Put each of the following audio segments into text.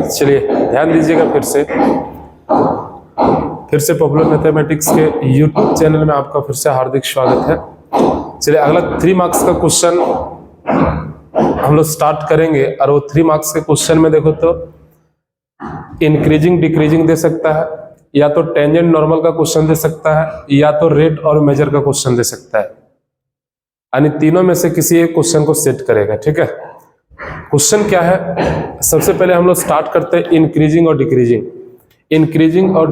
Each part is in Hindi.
चलिए ध्यान दीजिएगा फिर से पॉपुलर मैथमेटिक्स के यूट्यूब चैनल में आपका फिर से हार्दिक स्वागत है। चलिए अगला 3 मार्क्स का क्वेश्चन हम लोग स्टार्ट करेंगे और वो 3 मार्क्स के क्वेश्चन में देखो तो इंक्रीजिंग डिक्रीजिंग दे सकता है, या तो टेंजेंट नॉर्मल का क्वेश्चन दे सकता है, या तो रेट और मेजर का क्वेश्चन दे सकता है, यानी तीनों में से किसी एक क्वेश्चन को सेट करेगा। ठीक है, क्वेश्चन क्या है? सबसे पहले हम लोग स्टार्ट करते हैं इंक्रीजिंग और डिक्रीजिंग। इंक्रीजिंग और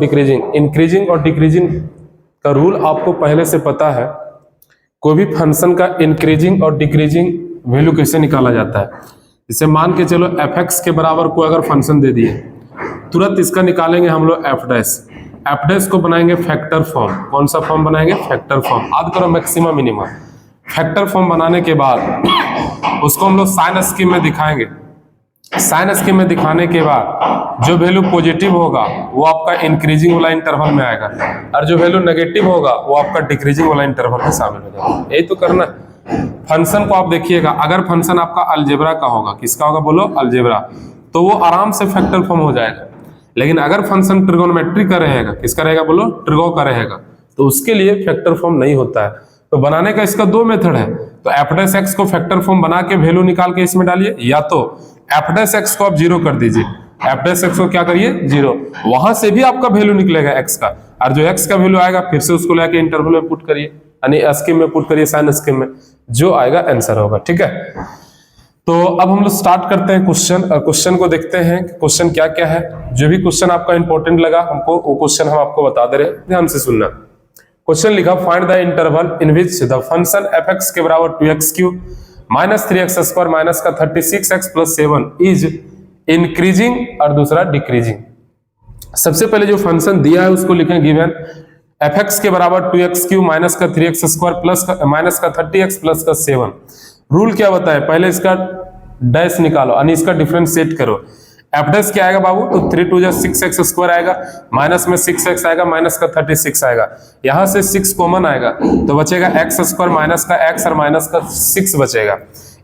डिक्रीजिंग का रूल आपको पहले से पता है। कोई भी फंक्शन का इंक्रीजिंग और डिक्रीजिंग वैल्यू कैसे निकाला जाता है? जैसे मान के चलो f(x) के बराबर को अगर फंक्शन दे दिए, तुरंत इसका निकालेंगे हम लोग f' को बनाएंगे फैक्टर फॉर्म। कौन सा फॉर्म बनाएंगे? Factor form. याद करो मैक्सिमम मिनिमम। फैक्टर फॉर्म बनाने के बाद उसको हम लोग साइन स्कीम में दिखाएंगे। साइन स्कीम में दिखाने के बाद जो वैल्यू पॉजिटिव होगा वो आपका इंक्रीजिंग वाला इंटरवल में आएगा, और जो वैल्यू नेगेटिव होगा वो आपका डिक्रीजिंग वाला इंटरवल में शामिल हो जाएगा। यही तो करना है। फंक्शन को आप देखिएगा, अगर फंक्शन आपका अलजेब्रा का होगा, किसका होगा बोलो? अलजेब्रा, तो वो आराम से फैक्टर फॉर्म हो जाएगा। लेकिन अगर फंक्शन ट्रिगोनोमेट्री का रहेगा, किसका रहेगा बोलो? ट्रिगो का रहेगा, तो उसके लिए फैक्टर फॉर्म नहीं होता है। तो बनाने का इसका 2 मेथड है। तो f' को फैक्टर फॉर्म बना के वैल्यू निकाल के इसमें डालिए, या तो f' को आप 0 कर दीजिए। f' को क्या करिए? 0। वहां से भी आपका वैल्यू निकलेगा x का, और जो x का वैल्यू आएगा फिर से उसको लेके इंटरवल में पुट करिए, यानी स्कीम में पुट करिए, साइन स्कीम में, जो आएगा आंसर होगा। ठीक है, तो अब हम लोग स्टार्ट करते हैं क्वेश्चन को देखते हैं क्वेश्चन क्या क्या है। जो भी क्वेश्चन आपका इंपॉर्टेंट लगा हमको, वो क्वेश्चन हम आपको बता दे रहे हैं, ध्यान से सुनना। क्वेश्चन लिखा, find the interval in which the function f(x) के बराबर 2x³ माइनस 3x² माइनस का 36x + 7 इज इंक्रीजिंग और दूसरा डिक्रीजिंग। सबसे पहले जो फंक्शन दिया है उसको लिखें गिवन f(x) के बराबर 2x³ माइनस का 3x² प्लस माइनस का 30x प्लस का 7। रूल क्या बताए? पहले इसका डैश निकालो, यानी इसका डिफरेंशिएट करो। f' क्या आएगा बाबू? तो 3 × 2 = 6x² आएगा, माइनस में 6x आएगा, माइनस का 36 आएगा, यहां से 6 कॉमन आएगा तो बचेगा x² माइनस का x और माइनस का 6 बचेगा।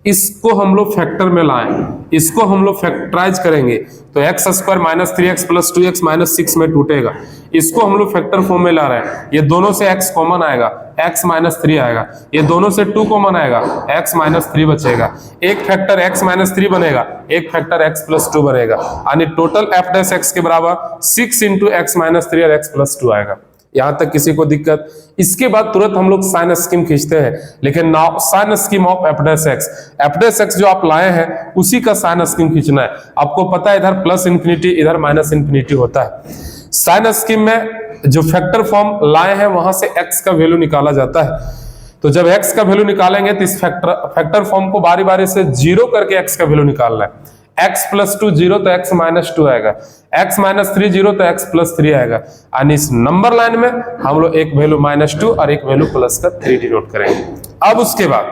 इसको हम लोग फैक्टर में लाएं, इसको हम लोग फैक्टराइज करेंगे तो x² minus 3x plus 2x minus 6 में टूटेगा। इसको हम लोग फैक्टर फॉर्म में ला रहे हैं। ये दोनों से x कॉमन आएगा, x माइनस 3 आएगा, ये दोनों से 2 कॉमन आएगा, x माइनस 3 बचेगा। एक फैक्टर x माइनस 3 बनेगा, एक फैक्टर x प्लस 2 बनेगा, यानी टोटल f' के बराबर 6 × x माइनस 3 और x प्लस 2 आएगा। यहां तक किसी को दिक्कत? इसके बाद तुरंत हम लोग साइन स्कीम खींचते हैं, लेकिन now sine scheme of f' जो आप लाए हैं उसी का साइन स्कीम खींचना है। आपको पता है इधर प्लस इंफिनिटी इधर माइनस इंफिनिटी होता है। साइन स्कीम में जो फैक्टर फॉर्म लाए हैं वहां से x का वैल्यू निकाला जाता है। तो जब x का वैल्यू निकालेंगे तो इस फैक्टर फॉर्म को बारी बारी से 0 करके x का वैल्यू निकालना है। x + 2 0 तो x - 2 आएगा, x - 3 0 तो x + 3 आएगा, यानी इस नंबर लाइन में हम लोग एक वैल्यू -2 और एक वैल्यू +3 डिनोट करेंगे। अब उसके बाद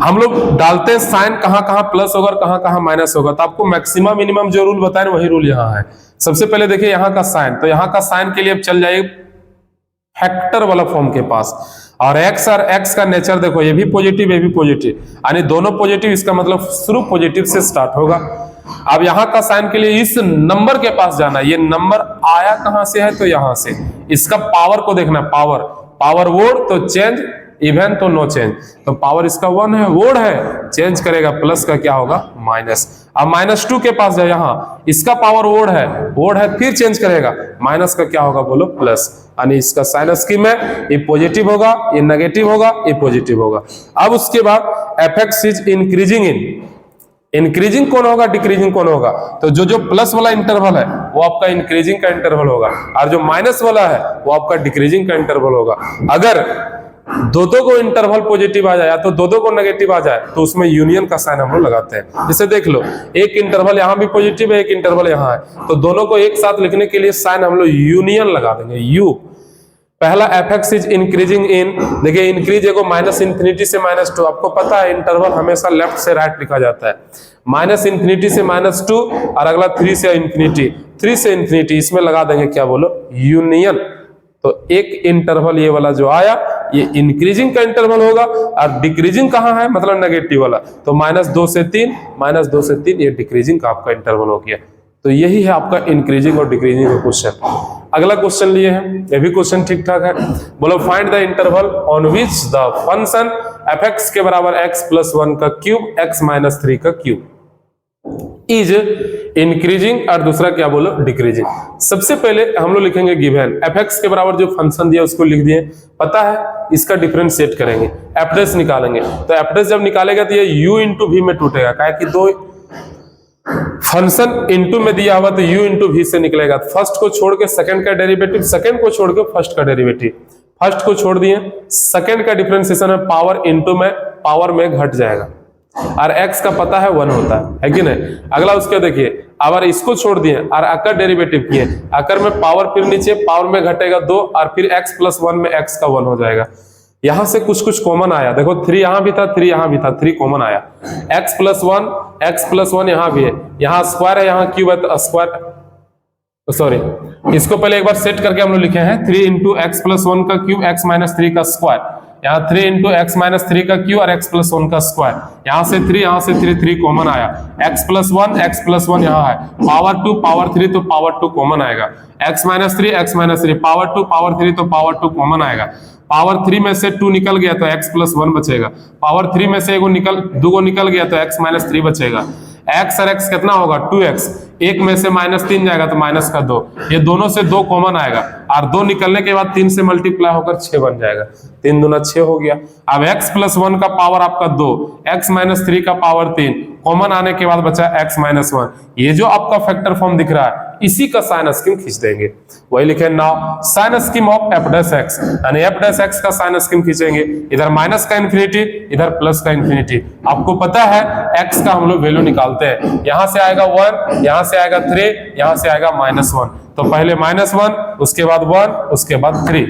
हम लोग डालते हैं साइन, कहां प्लस होगा और कहां माइनस होगा। तो आपको मैक्सिमम मिनिमम जो रूल बताए वही रूल यहाँ है। सबसे पहले देखिए यहाँ का साइन, तो यहाँ का साइन के लिए अब चल जाइए फैक्टर वाला फॉर्म के पास, और x का नेचर देखो, ये भी पॉजिटिव ये भी पॉजिटिव, यानी दोनों पॉजिटिव, इसका मतलब शुरू पॉजिटिव से स्टार्ट होगा। अब यहाँ का साइन के लिए इस नंबर के पास जाना, ये नंबर आया कहां से है? तो यहां से। इसका पावर को देखना, पावर वोड तो चेंज, इवन तो नो चेंज। तो पावर इसका 1 है, वोड है, चेंज करेगा, प्लस का क्या होगा? माइनस। अब -2 के पास जाए, यहाँ इसका पावर वोड है, फिर चेंज करेगा, माइनस का क्या होगा बोलो? प्लस। यानी इसका साइन स्कीम है, ये पॉजिटिव होगा, ये नेगेटिव होगा, ये पॉजिटिव होगा। अब उसके बाद f(x) इज इंक्रीजिंग कौन होगा, डिक्रीजिंग कौन होगा? तो जो प्लस वाला इंटरवल है वो आपका इंक्रीजिंग का इंटरवल होगा, और जो माइनस वाला है वो आपका डिक्रीजिंग का इंटरवल होगा। अगर दो को इंटरवल पॉजिटिव आ जाए या तो दो को नेगेटिव आ जाए तो उसमें यूनियन का साइन हम लोग लगाते हैं। जैसे देख लो, एक इंटरवल यहाँ भी पॉजिटिव है, एक इंटरवल यहाँ है, तो दोनों को एक साथ लिखने के लिए साइन हम लोग यूनियन लगा देंगे, यू। पहला f(x) इज इंक्रीजिंग इन, देखिए इंक्रीज एगो -∞ से -2, आपको पता है इंटरवल हमेशा लेफ्ट से राइट लिखा जाता है। -∞ से -2 और अगला 3 से इंफिनिटी, 3 से इंफिनिटी, इसमें लगा देंगे क्या बोलो? यूनियन। तो एक इंटरवल ये वाला जो आया ये इंक्रीजिंग का इंटरवल होगा, और डिक्रीजिंग कहाँ है मतलब नेगेटिव वाला, तो -2 से 3 ये डिक्रीजिंग का आपका इंटरवल हो गया। तो यही है आपका इंक्रीजिंग और डिक्रीजिंग का क्वेश्चन। अगला क्वेश्चन लिए हैं, ये भी क्वेश्चन ठीक ठाक है। बोलो find the interval on which the function f(x) के बराबर x + 1 का क्यूब x - 3 का क्यूब इज इंक्रीजिंग, और दूसरा क्या बोलो डिक्रीजिंग। सबसे पहले हम लोग लिखेंगे गिवन f(x) के बराबर जो फंक्शन दिया उसको लिख दिए, पता है इसका डिफरेंशिएट करेंगे, f' निकालेंगे। तो f' जब निकालेगा तो ये u × v में टूटेगा, क्या कि दो फंक्शन इनटू में दिया हुआ तो u × v से निकलेगा। फर्स्ट को छोड़ के सेकंड का डेरिवेटिव, सेकंड को छोड़ के फर्स्ट का डेरिवेटिव, फर्स्ट को छोड़ दिए, सेकंड का डिफरेंशिएशन है पावर इनटू में पावर में घट जाएगा, और x का पता है 1 होता है कि नहीं। अगला उसके देखिए, अगर इसको छोड़ दिए और आकर डेरिवेटिव किए, आकर में पावर फिर नीचे पावर में घटेगा 2, और फिर x + 1 में x का 1 हो जाएगा। यहां से कुछ कॉमन आया, देखो 3 यहां भी था, 3 यहां भी था, 3 कॉमन आया, x + 1 यहां भी है, यहां स्क्वायर है, यहां क्यूब है, तो स्क्वायर सॉरी इसको पहले एक बार सेट करके हम लोग लिखे हैं 3 × x + 1 का क्यूब x - 3 का स्क्वायर, यहाँ 3 × x - 3 का क्यूब और x + 1 का स्क्वायर, यहाँ से 3 यहाँ से 3 कॉमन आया, x + 1 यहाँ है, पावर 2 पावर 3 तो पावर 2 कॉमन आएगा, x - 3 पावर 2 पावर 3 तो पावर 2 कॉमन आएगा, पावर 3 में से 2 निकल गया तो x + 1 बचेगा, पावर 3 में से 2 निकल गया तो x - 3 बचेगा, x और x कितना होगा 2x, 1 में से -3 जाएगा तो -2, ये दोनों से 2 कॉमन आएगा, और 2 निकलने के बाद 3 से मल्टीप्लाई होकर 6 बन जाएगा, 3 दूना 6 हो गया। अब x + 1 का पावर आपका 2, x - 3 का पावर 3, कॉमन आने के बाद बचा x - 1, ये जो आपका फैक्टर फॉर्म दिख रहा है इसी का साइन स्कीम खींच देंगे, वही लिखे now sine scheme of f'(x), यानी f'(x) का साइन स्कीम खींचेंगे, इधर माइनस का इन्फिनिटी इधर प्लस का इन्फिनिटी। आपको पता है x का हम लोग वैल्यू निकालते हैं, यहां से आएगा 1, यहां से आएगा 3, यहां से आएगा -1, तो पहले -1 उसके बाद 1 उसके बाद 3।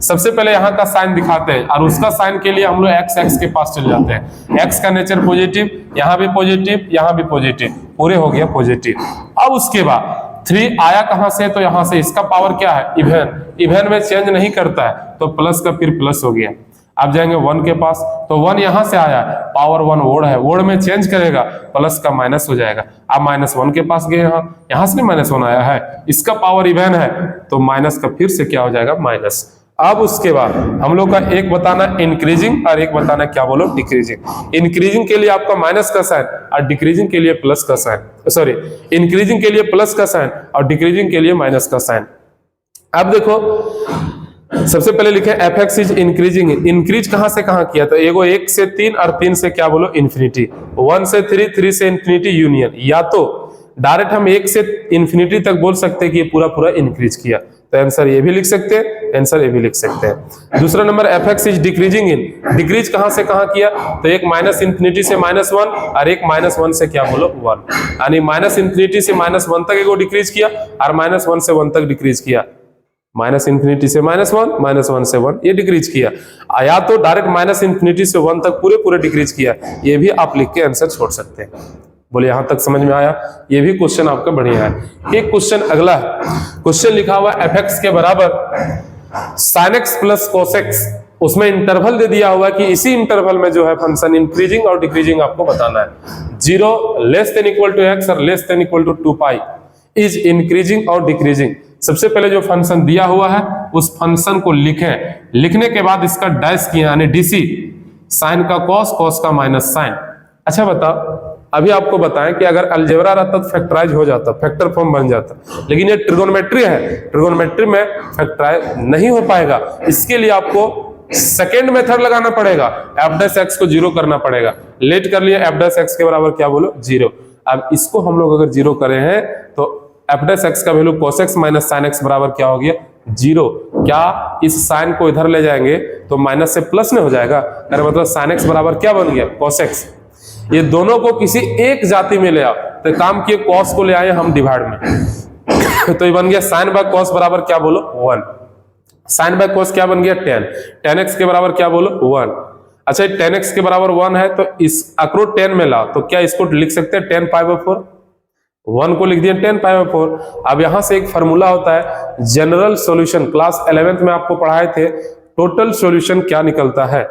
सबसे पहले यहाँ का साइन दिखाते हैं, और उसका साइन के लिए हम लोग x के पास चले जाते हैं, x का नेचर पॉजिटिव, यहाँ भी पॉजिटिव यहाँ भी पॉजिटिव, पूरे हो गया पॉजिटिव। अब उसके बाद 3 आया कहां से, तो यहां से, इसका पावर क्या है इवन, इवन में चेंज नहीं करता है, तो प्लस का फिर प्लस हो गया। अब जाएंगे 1 के पास, तो 1 यहां से आया, पावर 1 वोड है, वोड में चेंज करेगा प्लस का माइनस हो जाएगा। अब -1 के पास गए, यहां से -1 आया है, इसका पावर इवन है तो माइनस का फिर से क्या हो जाएगा माइनस। अब उसके बाद हम लोग का एक बताना इंक्रीजिंग और एक बताना क्या बोलो डिक्रीजिंग। इंक्रीजिंग के लिए आपका माइनस का साइन और डिक्रीजिंग के लिए प्लस का साइन, सॉरी इंक्रीजिंग के लिए प्लस का साइन और डिक्रीजिंग के लिए माइनस का साइन। अब देखो सबसे पहले लिखे f(x) इज इंक्रीजिंग, इंक्रीज कहां से कहां किया, तो एगो 1 से 3 और 3 से क्या बोलो इन्फिनिटी, 1 से 3 3 से इन्फिनिटी यूनियन, या तो डायरेक्ट हम 1 से इन्फिनिटी तक बोल सकते हैं कि ये पूरा इंक्रीज किया, तो आंसर ये भी लिख सकते हैं, आंसर ये भी लिख सकते हैं। दूसरा number f(x) is decreasing in, decrease कहां से कहां किया, तो एक -∞ से -1 और एक -1 से क्या बोलो 1, यानी -∞ से -1 तक एगो डिक्रीज किया और -1 से 1 तक डिक्रीज किया, -∞ से -1 -1 से 1 ये डिक्रीज किया, या तो डायरेक्ट -∞ से 1 तक पूरे डिक्रीज किया, ये भी आप लिख के आंसर छोड़ सकते हैं। बोले यहां तक समझ में आया, ये भी क्वेश्चन आपका बढ़िया है। एक क्वेश्चन अगला है, क्वेश्चन लिखा हुआ f(x) के बराबर sin x + cos x, उसमें इंटरवल दे दिया हुआ कि इसी इंटरवल में जो है फंक्शन इंक्रीजिंग और डिक्रीजिंग आपको बताना है। 0 < x और < 2π इज इंक्रीजिंग और डिक्रीजिंग। सबसे पहले जो फंक्शन दिया हुआ है उस फंक्शन को लिखें, लिखने के बाद इसका डैश किया यानी डीसी, साइन का कॉस, कॉस का माइनस साइन। अच्छा बताओ, अभी आपको बताएं कि अगर अलजेब्रा रहता तो फैक्टराइज हो जाता, फैक्टर फॉर्म बन जाता, लेकिन ये ट्रिगोनोमेट्री है, ट्रिगोनोमेट्री में फैक्टराइज नहीं हो पाएगा। इसके लिए आपको सेकेंड मेथड लगाना पड़ेगा, f'(x) को 0 करना पड़ेगा। लेट कर लिया, f'(x) के बराबर क्या बोलो 0। अब इसको हम लोग अगर 0 करे हैं तो f'(x) का value cos x - sin x बराबर क्या हो गया 0। क्या इस साइन को इधर ले जाएंगे तो माइनस से प्लस में हो जाएगा, अरे मतलब sin x बराबर क्या बन गया cos x। ये दोनों को किसी एक जाति में ले आओ, तो काम किए cos को ले आए हम डिवाइड में तो ये बन गया sin बाय cos बराबर क्या बोलो 1। sin बाय cos क्या बन गया 10 x के बराबर क्या बोलो 1। अच्छा 10x के बराबर 1 है तो इस अक्रो 10 में लाओ, तो क्या इसको लिख सकते हैं 10π/4, 1 को लिख दिया 10π/4। अब यहां से एक फार्मूला होता है जनरल सॉल्यूशन, क्लास 11th में आपको पढ़ाए थे, टोटल सॉल्यूशन क्या निकलता है।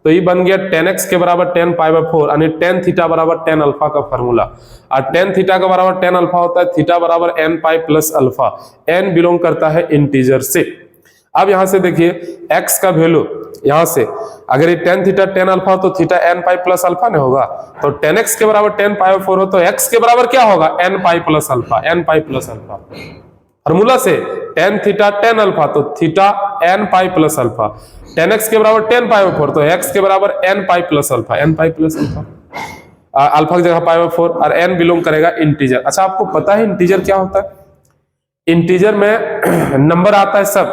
तो ये बन गया 10x के बराबर 10π/4 यानी tan थीटा बराबर tan अल्फा का फार्मूला। और tan थीटा का बराबर tan अल्फा होता है थीटा बराबर nπ plus alpha, n belong करता है इंटीजर से। अब यहां से देखिए x का वैल्यू, यहां से अगर ये tan थीटा tan अल्फा हो तो थीटा nπ प्लस अल्फा नहीं होगा, तो tan x के बराबर 10π/4 हो तो x के बराबर क्या होगा nπ plus alpha, nπ plus alpha formula से tan थीटा tan अल्फा तो theta nπ plus alpha, tan x के बराबर 10π/4 तो x के बराबर nπ plus alpha, nπ plus alpha, alpha की जगह π/4 और n बिलोंग करेगा इंटीजर। अच्छा आपको पता है इंटीजर क्या होता है? इंटीजर में नंबर आता है सब,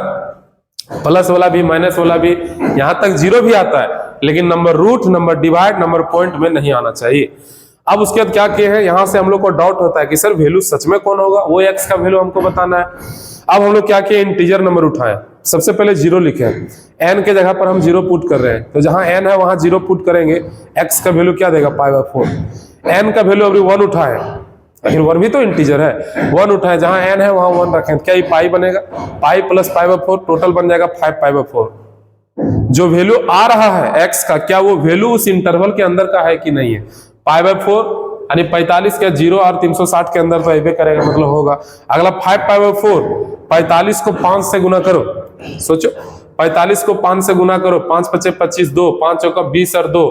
प्लस वाला भी माइनस वाला भी, यहां तक जीरो भी आता है, लेकिन number root, number divide, number point में नहीं आना चाहिए। अब उसके बाद क्या किए हैं, यहां से हम लोग को डाउट होता है कि सर वैल्यू सच में कौन होगा, वो x का वैल्यू हमको बताना है। अब हम लोग क्या किए, इंटीजर नंबर उठाए, सबसे पहले जीरो लिखे, n के जगह पर हम जीरो पुट कर रहे हैं, तो जहां n है वहां जीरो पुट करेंगे, x का वैल्यू क्या देगा π/4, n का वैल्यू अभी 1 उठाए, लेकिन 1 भी तो इंटीजर है, 1 उठाए, जहां n है वहां 1 रखें, क्या ये पाई बनेगा, पाई प्लस π/4 टोटल बन जाएगा 5π/4। जो वैल्यू आ रहा है x का, क्या वो वैल्यू उस इंटरवल के अंदर का है कि नहीं है, π/4 यानी 45 के 0 और 360 के अंदर तो ऐसे करेगा, मतलब होगा। अगला 5π/4, 45 को 5 से गुना करो, सोचो 45 को 5 से गुना करो, 5 × 5 = 25, 2 5 चौका 20 और 2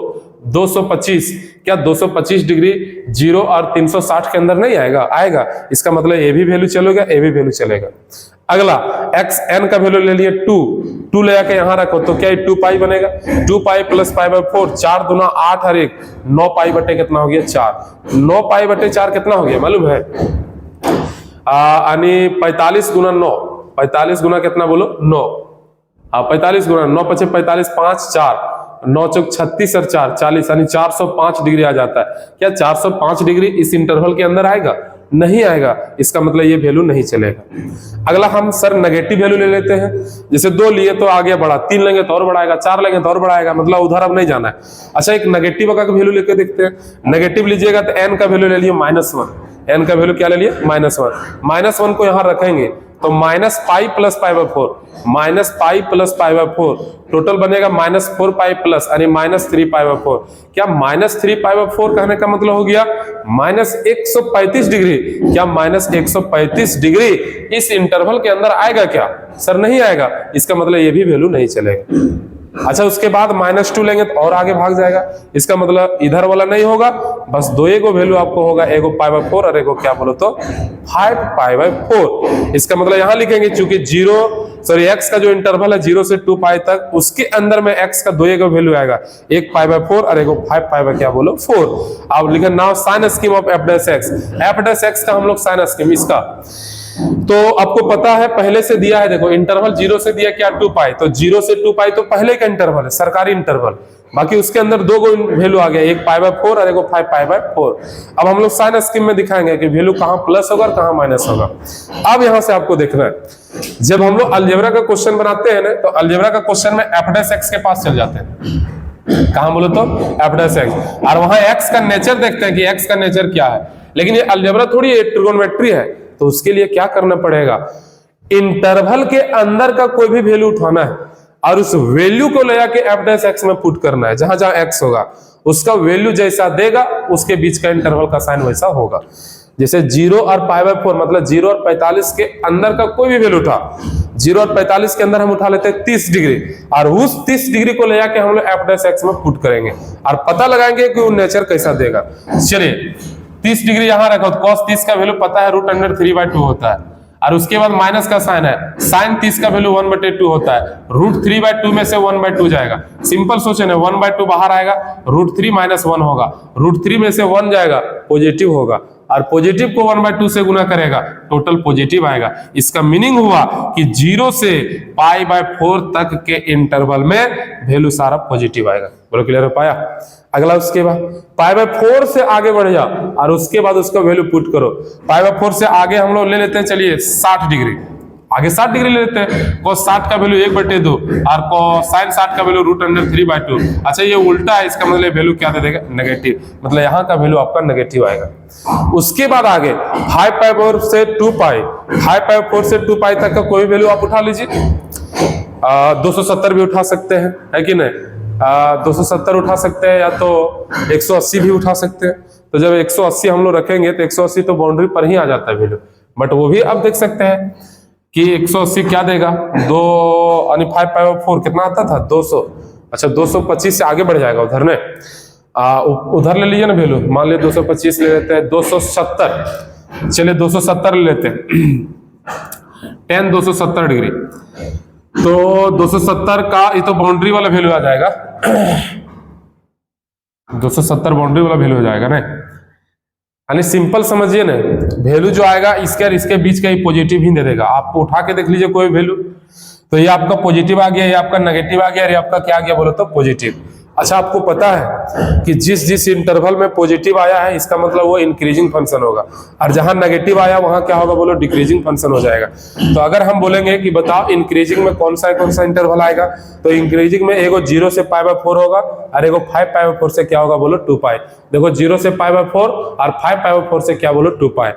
225, क्या 225 डिग्री 0 और 360 के अंदर नहीं आएगा, आएगा, इसका मतलब ये भी वैल्यू चलेगा, ये भी वैल्यू चलेगा। अगला x n का वैल्यू ले लिए 2 ले आके यहां रखो, तो क्या ये 2π बनेगा, 2π प्लस π/4, 4 दूना 8 और 1 9π बटे कितना हो गया 4, 9π बटे 4 कितना हो गया मालूम है, यानी 45 गुना 9, 45 गुना कितना बोलो 9, 45 गुना 9 × 5 = 45, 5 4 9 चौक 36 और 4 40, यानी 405 डिग्री आ जाता है। क्या 405 डिग्री इस इंटरवल के अंदर आएगा, नहीं आएगा, इसका मतलब ये वैल्यू नहीं चलेगा। अगला हम सर नेगेटिव वैल्यू ले लेते हैं, जैसे 2 लिए तो आगे बढ़ा, 3 लेंगे तो और बढ़ाएगा, 4 लेंगे तो और बढ़ाएगा, मतलब उधर अब नहीं जाना है। अच्छा एक नेगेटिव का वैल्यू लेके देखते हैं, नेगेटिव लीजिएगा तो n का वैल्यू ले लिए -1, n का वैल्यू क्या ले लिए -1, -1 को यहां रखेंगे तो -π प्लस π/4, -π प्लस π/4 टोटल बनेगा -4π प्लस यानी -3π/4। क्या -3π/4 कहने का मतलब हो गया -135 डिग्री, क्या -135 डिग्री इस इंटरवल के अंदर आएगा क्या, सर नहीं आएगा, इसका मतलब ये भी वैल्यू नहीं चलेगा। अच्छा उसके बाद -2 लेंगे तो और आगे भाग जाएगा, इसका मतलब इधर वाला नहीं होगा, बस 2 एगो वैल्यू आपको होगा, एगो π/4 और एगो क्या बोलो तो 5π/4। इसका मतलब यहां लिखेंगे चूंकि x का जो इंटरवल है 0 से 2π तक, उसके अंदर में x का 2 एगो वैल्यू आएगा, एक π/4 और एगो 5π क्या बोलो 4। अब लिखे now sine scheme of f'(x) का हम लोग साइन स्कीम इसका, तो आपको पता है पहले से दिया है, देखो इंटरवल 0 से दिया क्या 2π, तो 0 से 2π तो पहले का इंटरवल है, सरकारी इंटरवल, बाकी उसके अंदर 2 गो वैल्यू आ गया, एक π/4 और एक 5π/4। अब हम लोग साइन स्कीम में दिखाएंगे कि वैल्यू कहां प्लस होगा और कहां माइनस होगा। अब यहां से आपको देखना है, जब हम लोग अलजेब्रा का क्वेश्चन बनाते हैं ना, तो अलजेब्रा का क्वेश्चन में f'(x) के पास चल जाते हैं, कहां बोलो तो f'(x), और वहां x का नेचर देखते हैं कि x का नेचर क्या है। लेकिन ये अलजेब्रा थोड़ी है, ट्रिगोनोमेट्री है, तो उसके लिए क्या करना पड़ेगा, इंटरवल के अंदर का कोई भी वैल्यू उठाना है और उस वैल्यू को ले जाके f'(x) में पुट करना है, जहां जहां x होगा उसका वैल्यू जैसा देगा उसके बीच का इंटरवल का साइन वैसा होगा। जैसे 0 और π/4 मतलब 0 और 45 के अंदर का कोई भी वैल्यू उठा, 0 और 45 के अंदर हम उठा लेते हैं 30 डिग्री, और उस 30 डिग्री को ले जाके हम लोग f'(x) में पुट करेंगे और पता लगाएंगे कि वो नेचर कैसा देगा। चलिए 30 डिग्री यहां रखो, तो cos 30 का वैल्यू पता है √3/2 होता है, और उसके बाद माइनस का साइन है, साइन 30 का वैल्यू 1/2 होता है, √3/2 में से 1/2 जाएगा, सिंपल सोचे ना, 1/2 बाहर आएगा, √3 - 1 होगा, √3 में से 1 जाएगा पॉजिटिव होगा, और पॉजिटिव को 1/2 से गुना करेगा टोटल पॉजिटिव आएगा। इसका मीनिंग हुआ कि 0 से π/4 तक के इंटरवल में वैल्यू सारा पॉजिटिव आएगा। बोलो क्लियर हो पाया। अगला उसके बाद π/4 से आगे बढ़ जाओ और उसके बाद उसका वैल्यू पुट करो। π/4 से आगे हम लोग ले लेते हैं, चलिए 60 डिग्री, आगे 60 डिग्री ले लेते हैं, cos 60 का वैल्यू 1/2 और sin 60 का वैल्यू √3/2। अच्छा ये उल्टा है, इसका मतलब वैल्यू क्या दे देगा, नेगेटिव, मतलब यहाँ का वैल्यू आपका नेगेटिव आएगा। उसके बाद आगे 5π4 से 2π, 5π4 से 2π तक का कोई वैल्यू आप उठा लीजिए। 270 भी उठा सकते हैं, है कि नहीं, 270 उठा सकते हैं, या तो 180 भी उठा सकते हैं। तो जब 180 हम लोग रखेंगे तो 180 तो बाउंड्री पर ही आ जाता है वैल्यू, बट वो भी आप देख सकते हैं कि 180 क्या देगा, 5π4 कितना आता था, 200। अच्छा 225 से आगे बढ़ जाएगा उधर ने, उधर ले लीजिए ना वैल्यू, मान लिया 225 ले लेते हैं, 270, चलिए 270 ले लेते हैं, tan 270 डिग्री, तो 270 का ये तो बाउंड्री वाला वैल्यू आ जाएगा, 270 बाउंड्री वाला वैल्यू हो जाएगा ना, यानी सिंपल समझिए ना, वैल्यू जो आएगा इसके और इसके बीच का ही पॉजिटिव ही दे देगा। आपको उठा के देख लीजिए कोई वैल्यू, तो ये आपका पॉजिटिव आ गया, ये आपका नेगेटिव आ गया, ये आपका क्या आ गया बोलो तो पॉजिटिव। अच्छा आपको पता है कि जिस जिस इंटरवल में पॉजिटिव आया है इसका मतलब वो इंक्रीजिंग फंक्शन होगा, और जहां नेगेटिव आया वहां क्या होगा बोलो, डिक्रीजिंग फंक्शन हो जाएगा। तो अगर हम बोलेंगे कि बताओ इंक्रीजिंग में कौन सा इंटरवल आएगा, तो इंक्रीजिंग में एगो 0 से π/4 होगा और एगो 5π/4 से क्या होगा बोलो 2π। देखो 0 से π/4 और 5π/4 से क्या बोलो 2π।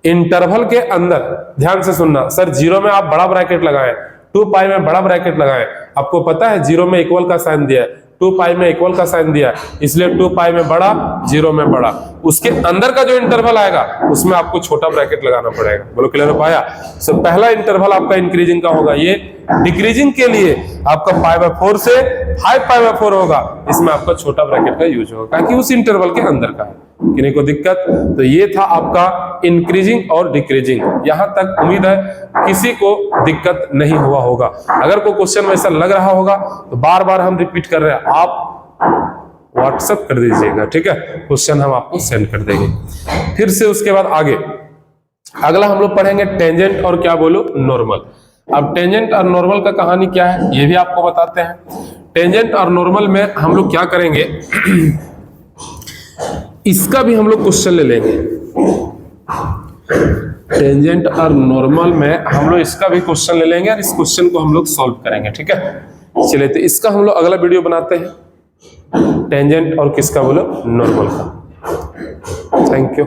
इंटरवल के अंदर ध्यान से सुनना, सर 0 में आप बड़ा ब्रैकेट लगाएं, 2π में बड़ा ब्रैकेट लगाएं। आपको पता है 0 में इक्वल का साइन दिया है, 2π में इक्वल का साइन दिया है, इसलिए 2π में बड़ा, 0 में बड़ा। उसके अंदर का जो इंटरवल आएगा उसमें आपको छोटा ब्रैकेट लगाना पड़ेगा। बोलो क्लियर हो पाया? सो पहला इंटरवल आपका इंक्रीजिंग का होगा, ये डिक्रीजिंग के लिए आपका π/4 से 5π/4 होगा, इसमें आपका छोटा ब्रैकेट का यूज होगा क्योंकि उस इंटरवल के अंदर का है। किसी को दिक्कत? तो ये था आपका इंक्रीजिंग और डिक्रीजिंग। यहां तक उम्मीद है किसी को दिक्कत नहीं हुआ होगा। अगर कोई क्वेश्चन वैसा लग रहा होगा तो बार बार हम रिपीट कर रहे हैं, आप व्हाट्सएप कर दीजिएगा, ठीक है, क्वेश्चन हम आपको सेंड कर देंगे। फिर से उसके बाद आगे अगला हम लोग पढ़ेंगे टेंजेंट और क्या बोलो नॉर्मल। अब टेंजेंट और नॉर्मल का कहानी क्या है ये भी आपको बताते हैं। टेंजेंट और नॉर्मल में हम लोग क्या करेंगे, इसका भी हम लोग क्वेश्चन ले लेंगे। टेंजेंट और नॉर्मल में हम लोग इसका भी क्वेश्चन ले लेंगे और इस क्वेश्चन को हम लोग सॉल्व करेंगे, ठीक है। चलिए तो इसका हम लोग अगला वीडियो बनाते हैं, टेंजेंट और किसका बोलो नॉर्मल का। Thank you.